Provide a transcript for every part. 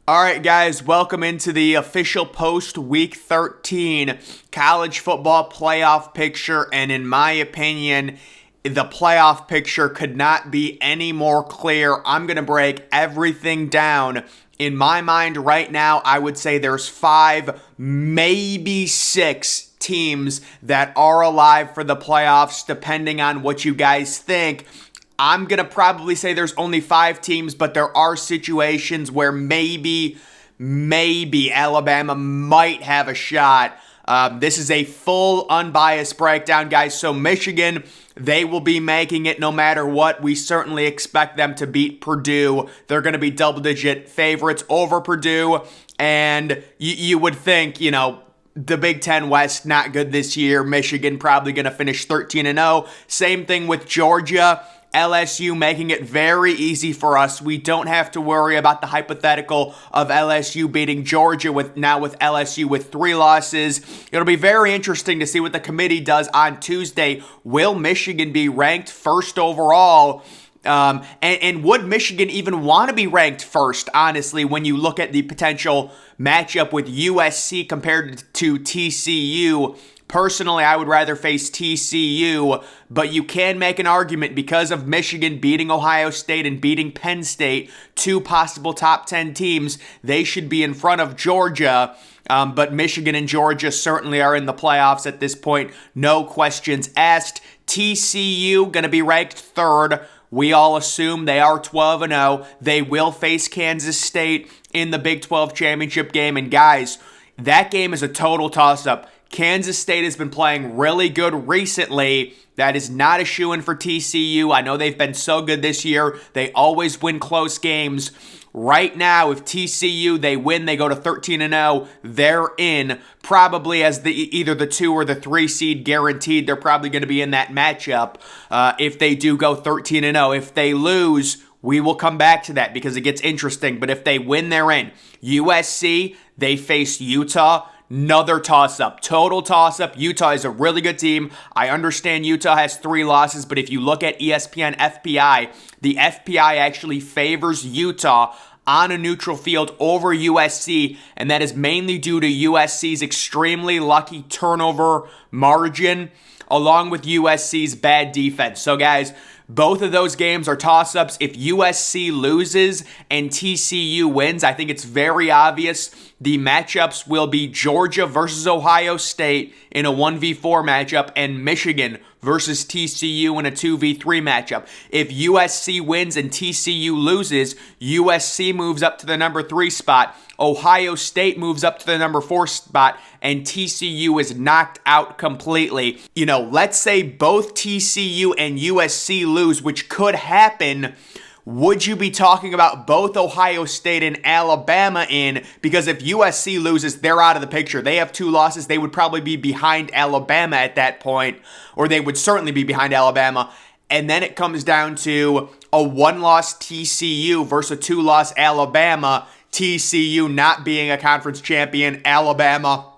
All right, guys, welcome into the official post-Week 13 college football playoff picture, and in my opinion, the playoff picture could not be any more clear. I'm going to break everything down. In my mind right now, I would say there's 5, maybe 6 teams that are alive for the playoffs, depending on what you guys think. I'm going to probably say there's only 5 teams, but there are situations where maybe Alabama might have a shot. This is a full unbiased breakdown, guys. So Michigan, they will be making it no matter what. We certainly expect them to beat Purdue. They're going to be double-digit favorites over Purdue. And you would think, the Big Ten West, not good this year. Michigan probably going to finish 13-0. Same thing with Georgia. LSU making it very easy for us. We don't have to worry about the hypothetical of LSU beating Georgia with LSU with 3 losses. It'll be very interesting to see what the committee does on Tuesday. Will Michigan be ranked first overall? And would Michigan even want to be ranked first, honestly, when you look at the potential matchup with USC compared to TCU? Personally, I would rather face TCU, but you can make an argument because of Michigan beating Ohio State and beating Penn State, 2 possible top 10 teams. They should be in front of Georgia, but Michigan and Georgia certainly are in the playoffs at this point. No questions asked. TCU going to be ranked 3rd. We all assume they are 12-0. They will face Kansas State in the Big 12 championship game. And guys, that game is a total toss-up. Kansas State has been playing really good recently. That is not a shoo-in for TCU. I know they've been so good this year. They always win close games. Right now, if TCU, they win, they go to 13-0. They're in, probably as either the 2 or the 3 seed guaranteed. They're probably going to be in that matchup if they do go 13-0. If they lose, we will come back to that because it gets interesting. But if they win, they're in. USC, they face Utah. Another toss-up, total toss-up. Utah is a really good team. I understand Utah has 3 losses, but if you look at ESPN FPI, the FPI actually favors Utah on a neutral field over USC, and that is mainly due to USC's extremely lucky turnover margin, along with USC's bad defense. So guys, both of those games are toss-ups. If USC loses and TCU wins, I think it's very obvious the matchups will be Georgia versus Ohio State in a 1v4 matchup and Michigan versus TCU in a 2v3 matchup. If USC wins and TCU loses, USC moves up to the number 3 spot. Ohio State moves up to the number 4 spot, and TCU is knocked out completely. Let's say both TCU and USC lose, which could happen. Would you be talking about both Ohio State and Alabama in? Because if USC loses, they're out of the picture. They have 2 losses. They would probably be behind Alabama at that point, or they would certainly be behind Alabama. And then it comes down to a 1-loss TCU versus a 2-loss Alabama. TCU not being a conference champion, Alabama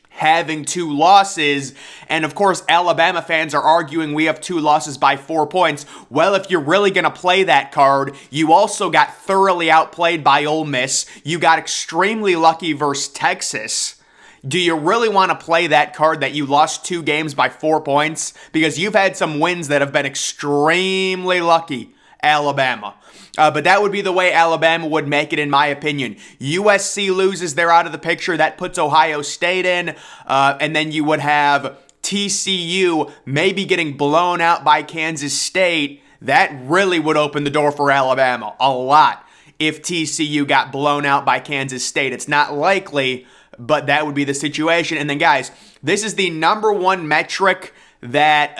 having 2 losses. And of course, Alabama fans are arguing we have 2 losses by 4 points. Well, if you're really going to play that card, you also got thoroughly outplayed by Ole Miss. You got extremely lucky versus Texas. Do you really want to play that card that you lost 2 games by 4 points? Because you've had some wins that have been extremely lucky, Alabama. But that would be the way Alabama would make it, in my opinion. USC loses, they're out of the picture. That puts Ohio State in. And then you would have TCU maybe getting blown out by Kansas State. That really would open the door for Alabama a lot if TCU got blown out by Kansas State. It's not likely, but that would be the situation. And then, guys, this is the number 1 metric that,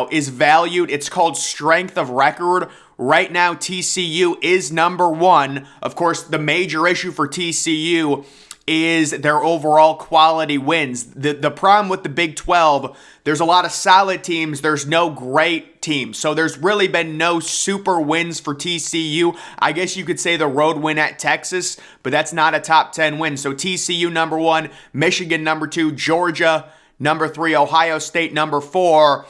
is valued. It's called strength of record. Right now, TCU is number 1. Of course, the major issue for TCU is their overall quality wins. The problem with the Big 12, there's a lot of solid teams. There's no great teams. So there's really been no super wins for TCU. I guess you could say the road win at Texas, but that's not a top 10 win. So TCU number 1, Michigan number 2, Georgia number 3, Ohio State, number 4.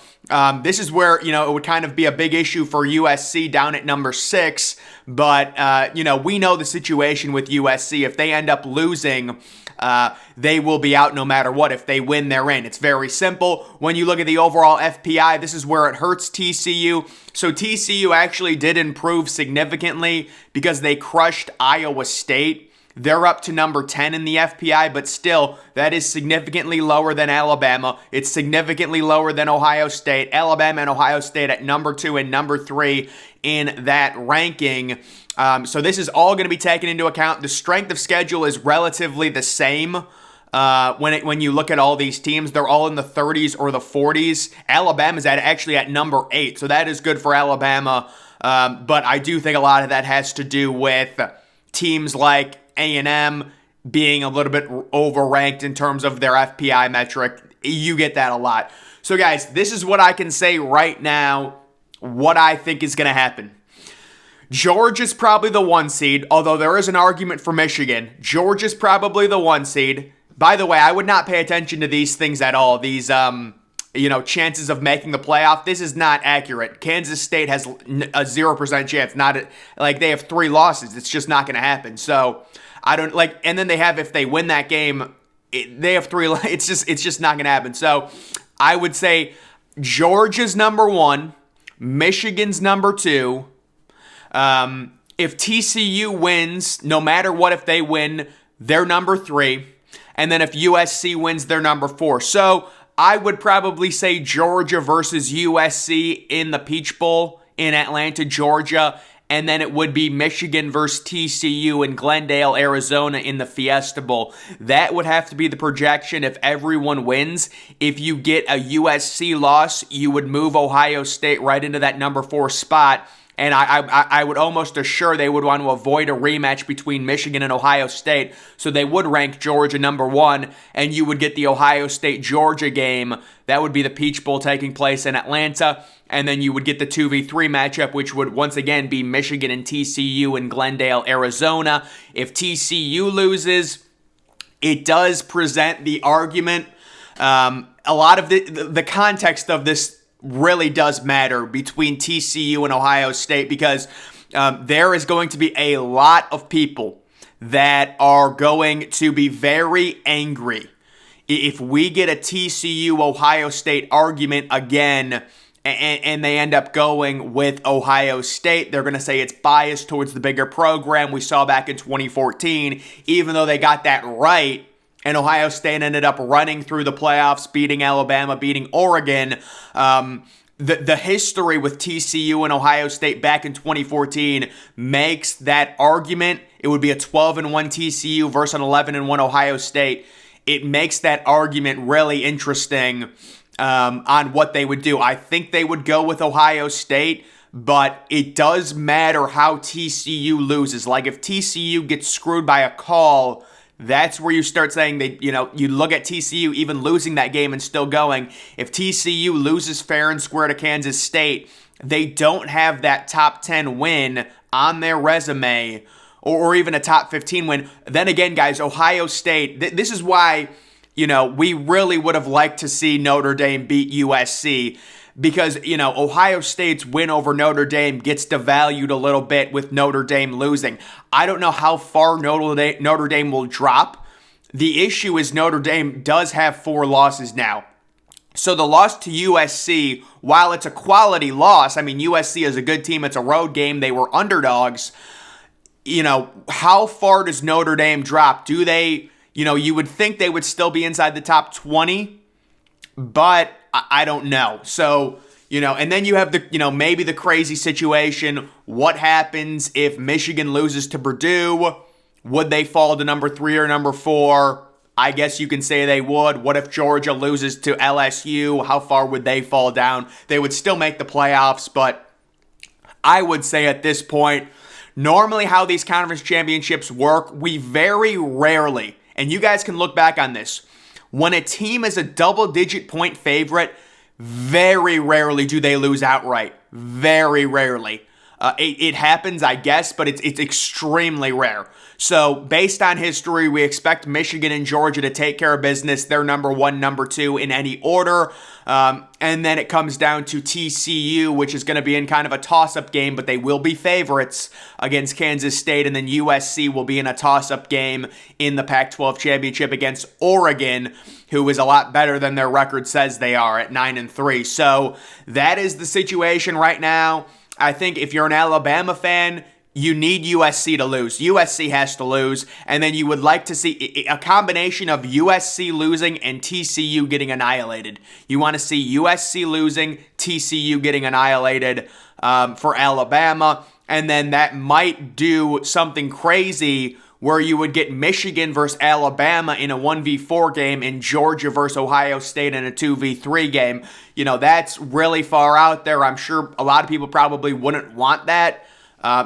This is where, it would kind of be a big issue for USC down at number 6. But, we know the situation with USC. If they end up losing, they will be out no matter what. If they win, they're in. It's very simple. When you look at the overall FPI, this is where it hurts TCU. So TCU actually did improve significantly because they crushed Iowa State. They're up to number 10 in the FPI, but still, that is significantly lower than Alabama. It's significantly lower than Ohio State. Alabama and Ohio State at number 2 and number 3 in that ranking. So this is all going to be taken into account. The strength of schedule is relatively the same. When you look at all these teams, they're all in the 30s or the 40s. Alabama's actually at number 8, so that is good for Alabama. But I do think a lot of that has to do with teams like A&M being a little bit overranked in terms of their FPI metric. You get that a lot. So guys, this is what I can say right now, what I think is going to happen. Georgia's probably the 1 seed, although there is an argument for Michigan. Georgia's probably the 1 seed. By the way, I would not pay attention to these things at all. These, chances of making the playoff. This is not accurate. Kansas State has a 0% chance. They have 3 losses. It's just not going to happen. So I don't and then they have, if they win that game, they have 3. It's just not going to happen. So I would say Georgia's number 1, Michigan's number 2. If TCU wins, no matter what, if they win, they're number 3. And then if USC wins, they're number 4. So I would probably say Georgia versus USC in the Peach Bowl in Atlanta, Georgia. And then it would be Michigan versus TCU in Glendale, Arizona in the Fiesta Bowl. That would have to be the projection if everyone wins. If you get a USC loss, you would move Ohio State right into that number 4 spot. And I would almost assure they would want to avoid a rematch between Michigan and Ohio State. So they would rank Georgia number 1, and you would get the Ohio State-Georgia game. That would be the Peach Bowl taking place in Atlanta. And then you would get the 2v3 matchup, which would once again be Michigan and TCU in Glendale, Arizona. If TCU loses, it does present the argument. A lot of the context of this really does matter between TCU and Ohio State, because there is going to be a lot of people that are going to be very angry if we get a TCU-Ohio State argument again and they end up going with Ohio State. They're going to say it's biased towards the bigger program we saw back in 2014, even though they got that right. And Ohio State ended up running through the playoffs, beating Alabama, beating Oregon. The history with TCU and Ohio State back in 2014 makes that argument. It would be a 12-1 TCU versus an 11-1 Ohio State. It makes that argument really interesting on what they would do. I think they would go with Ohio State, but it does matter how TCU loses. Like if TCU gets screwed by a call, that's where you start saying you look at TCU even losing that game and still going. If TCU loses fair and square to Kansas State, they don't have that top 10 win on their resume or even a top 15 win. Then again, guys, Ohio State, this is why, we really would have liked to see Notre Dame beat USC. Because, Ohio State's win over Notre Dame gets devalued a little bit with Notre Dame losing. I don't know how far Notre Dame will drop. The issue is Notre Dame does have 4 losses now. So the loss to USC, while it's a quality loss, USC is a good team. It's a road game. They were underdogs. How far does Notre Dame drop? Do they, you would think they would still be inside the top 20, but I don't know. So, and then you have the, maybe the crazy situation. What happens if Michigan loses to Purdue? Would they fall to number 3 or number 4? I guess you can say they would. What if Georgia loses to LSU? How far would they fall down? They would still make the playoffs, but I would say at this point, normally how these conference championships work, we very rarely, and you guys can look back on this, when a team is a double-digit point favorite, very rarely do they lose outright. Very rarely. It happens, I guess, but it's extremely rare. So based on history, we expect Michigan and Georgia to take care of business. They're number one, number two in any order. And then it comes down to TCU, which is going to be in kind of a toss-up game, but they will be favorites against Kansas State. And then USC will be in a toss-up game in the Pac-12 championship against Oregon, who is a lot better than their record says they are at 9-3. So that is the situation right now. I think if you're an Alabama fan, you need USC to lose. USC has to lose, and then you would like to see a combination of USC losing and TCU getting annihilated. You want to see USC losing, TCU getting annihilated for Alabama, and then that might do something crazy where you would get Michigan versus Alabama in a 1v4 game and Georgia versus Ohio State in a 2v3 game. You know, that's really far out there. I'm sure a lot of people probably wouldn't want that.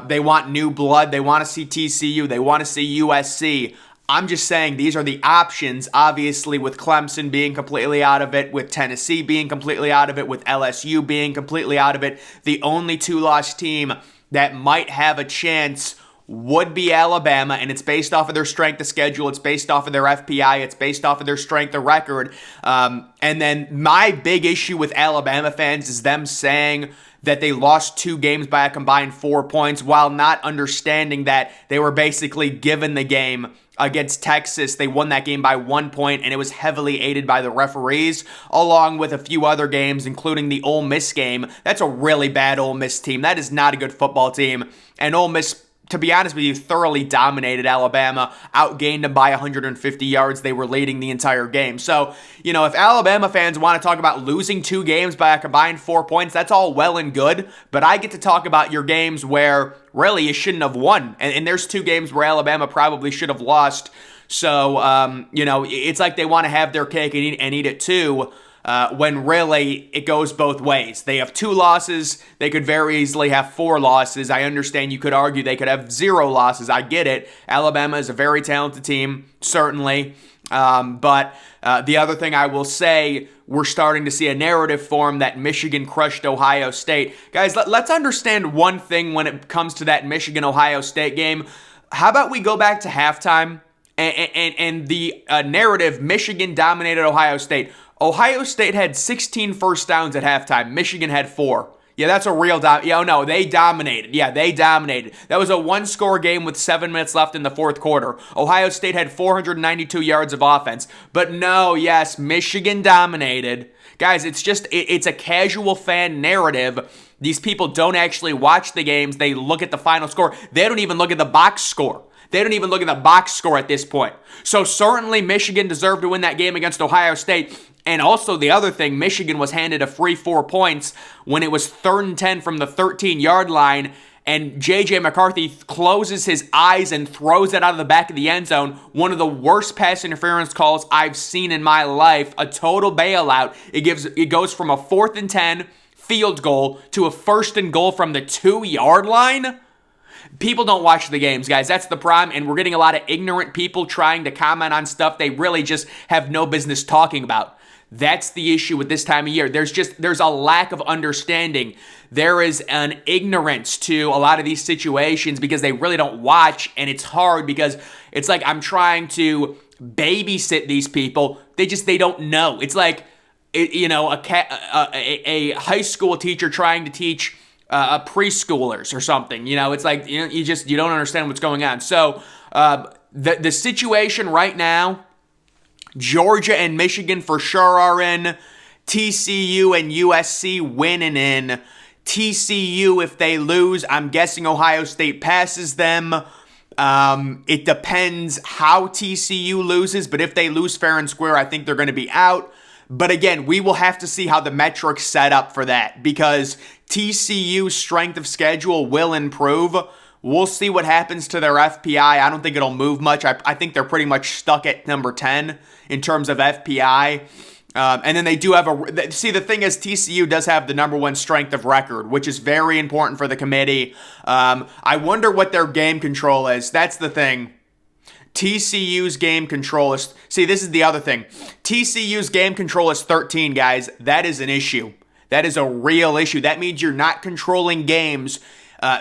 They want new blood. They want to see TCU. They want to see USC. I'm just saying these are the options, obviously, with Clemson being completely out of it, with Tennessee being completely out of it, with LSU being completely out of it. The only two-loss team that might have a chance would be Alabama, and it's based off of their strength of schedule. It's based off of their FPI. It's based off of their strength of record. And then my big issue with Alabama fans is them saying that they lost 2 games by a combined 4 points while not understanding that they were basically given the game against Texas. They won that game by 1 point, and it was heavily aided by the referees, along with a few other games, including the Ole Miss game. That's a really bad Ole Miss team. That is not a good football team. And Ole Miss, to be honest with you, thoroughly dominated Alabama, outgained them by 150 yards. They were leading the entire game. So, you know, if Alabama fans want to talk about losing 2 games by a combined 4 points, that's all well and good. But I get to talk about your games where really you shouldn't have won. And there's 2 games where Alabama probably should have lost. So, you know, it's like they want to have their cake and eat it too. When really it goes both ways. They have 2 losses. They could very easily have 4 losses. I understand you could argue they could have 0 losses. I get it. Alabama is a very talented team, certainly. But the other thing I will say, we're starting to see a narrative form that Michigan crushed Ohio State. Guys, let's understand one thing when it comes to that Michigan-Ohio State game. How about we go back to halftime and the narrative, Michigan dominated Ohio State. Ohio State had 16 first downs at halftime. Michigan had 4. Yeah, that's a real they dominated. Yeah, they dominated. That was a 1-score game with 7 minutes left in the fourth quarter. Ohio State had 492 yards of offense. But no, yes, Michigan dominated. Guys, it's a casual fan narrative. These people don't actually watch the games. They look at the final score. They don't even look at the box score. They don't even look at the box score at this point. So certainly Michigan deserved to win that game against Ohio State. And also the other thing, Michigan was handed a free 4 points when it was 3rd and 10 from the 13-yard line, and J.J. McCarthy closes his eyes and throws it out of the back of the end zone. One of the worst pass interference calls I've seen in my life. A total bailout. It goes from a 4th and 10 field goal to a 1st and goal from the 2-yard line. People don't watch the games, guys. That's the problem, and we're getting a lot of ignorant people trying to comment on stuff they really just have no business talking about. That's the issue with this time of year. There's a lack of understanding. There is an ignorance to a lot of these situations because they really don't watch, and it's hard because it's like I'm trying to babysit these people. They don't know. It's like, a high school teacher trying to teach preschoolers or something. It's like you don't understand what's going on. So the situation right now, Georgia and Michigan for sure are in. TCU and USC winning in. TCU, if they lose, I'm guessing Ohio State passes them. It depends how TCU loses, but if they lose fair and square, I think they're going to be out. But again, we will have to see how the metrics set up for that because TCU's strength of schedule will improve. We'll see what happens to their FPI. I don't think it'll move much. I think they're pretty much stuck at number 10 in terms of FPI. And then they do have the thing is TCU does have the number 1 strength of record, which is very important for the committee. I wonder what their game control is. That's the thing. TCU's game control is, this is the other thing. TCU's game control is 13, guys. That is an issue. That is a real issue. That means you're not controlling games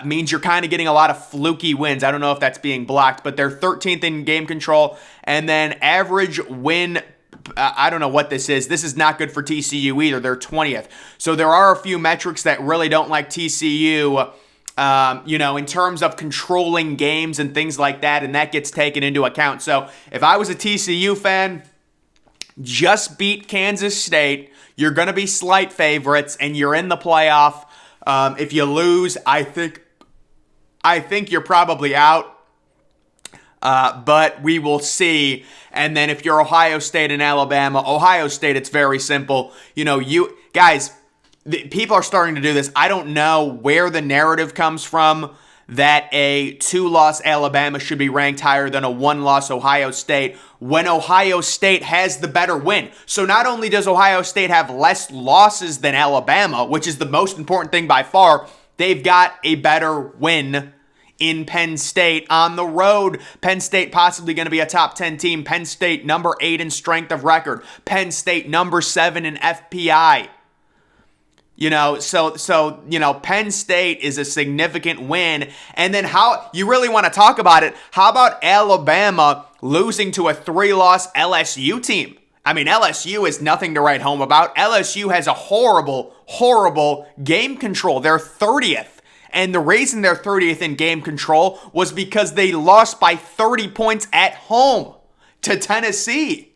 means you're kind of getting a lot of fluky wins. I don't know if that's being blocked, but they're 13th in game control. And then average win, I don't know what this is. This is not good for TCU either. They're 20th. So there are a few metrics that really don't like TCU, in terms of controlling games and things like that, and that gets taken into account. So if I was a TCU fan, just beat Kansas State. You're going to be slight favorites, and you're in the playoff. If you lose, I think you're probably out. But we will see. And then if you're Ohio State and Alabama, Ohio State, it's very simple. You guys, people are starting to do this. I don't know where the narrative comes from that a 2-loss Alabama should be ranked higher than a 1-loss Ohio State when Ohio State has the better win. So not only does Ohio State have less losses than Alabama, which is the most important thing by far, they've got a better win in Penn State on the road. Penn State possibly going to be a top 10 team. Penn State number 8 in strength of record. Penn State number 7 in FPI. Penn State is a significant win. And then how you really want to talk about it, how about Alabama losing to a 3-loss LSU team? I mean, LSU is nothing to write home about. LSU has a horrible, horrible game control. They're 30th. And the reason they're 30th in game control was because they lost by 30 points at home to Tennessee.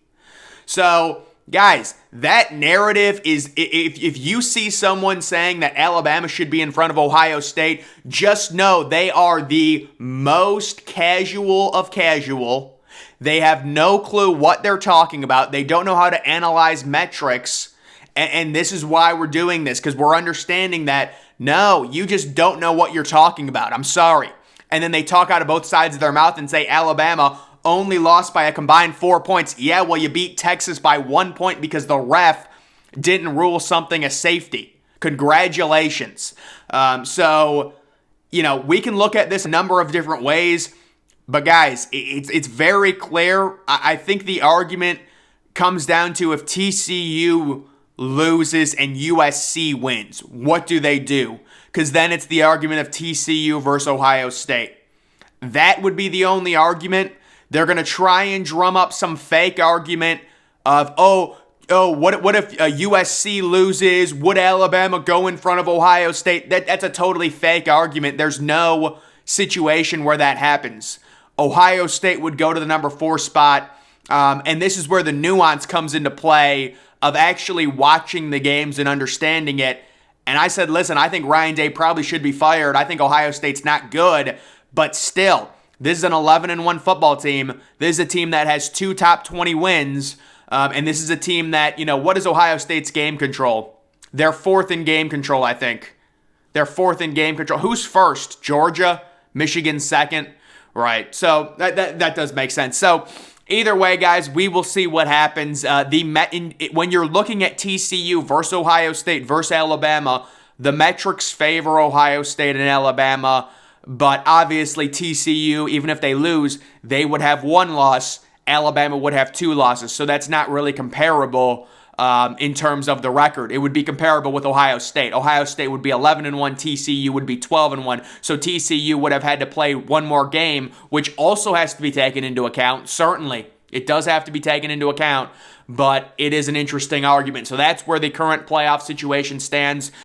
So, guys, that narrative is, if you see someone saying that Alabama should be in front of Ohio State, just know they are the most casual of casual. They have no clue what they're talking about. They don't know how to analyze metrics. And this is why we're doing this, because we're understanding that, no, you just don't know what you're talking about. I'm sorry. And then they talk out of both sides of their mouth and say Alabama only lost by a combined 4 points. Yeah, well, you beat Texas by 1 point because the ref didn't rule something a safety. Congratulations. We can look at this a number of different ways. But, guys, it's very clear. I think the argument comes down to if TCU loses and USC wins, what do they do? Because then it's the argument of TCU versus Ohio State. That would be the only argument. They're going to try and drum up some fake argument of, what if USC loses? Would Alabama go in front of Ohio State? That's a totally fake argument. There's no situation where that happens. Ohio State would go to the number 4 spot, and this is where the nuance comes into play of actually watching the games and understanding it. And I said, listen, I think Ryan Day probably should be fired. I think Ohio State's not good, but still, this is an 11-1 football team. This is a team that has 2 top 20 wins, and this is a team that, what is Ohio State's game control? They're 4th in game control, I think. They're 4th in game control. Who's first? Georgia? Michigan 2nd? Right, so that does make sense. So, either way, guys, we will see what happens. When you're looking at TCU versus Ohio State versus Alabama, the metrics favor Ohio State and Alabama, but obviously TCU, even if they lose, they would have 1 loss. Alabama would have 2 losses, so that's not really comparable in terms of the record. It would be comparable with Ohio State. Ohio State would be 11-1, TCU would be 12-1. So TCU would have had to play 1 more game, which also has to be taken into account. Certainly, it does have to be taken into account, but it is an interesting argument. So that's where the current playoff situation stands.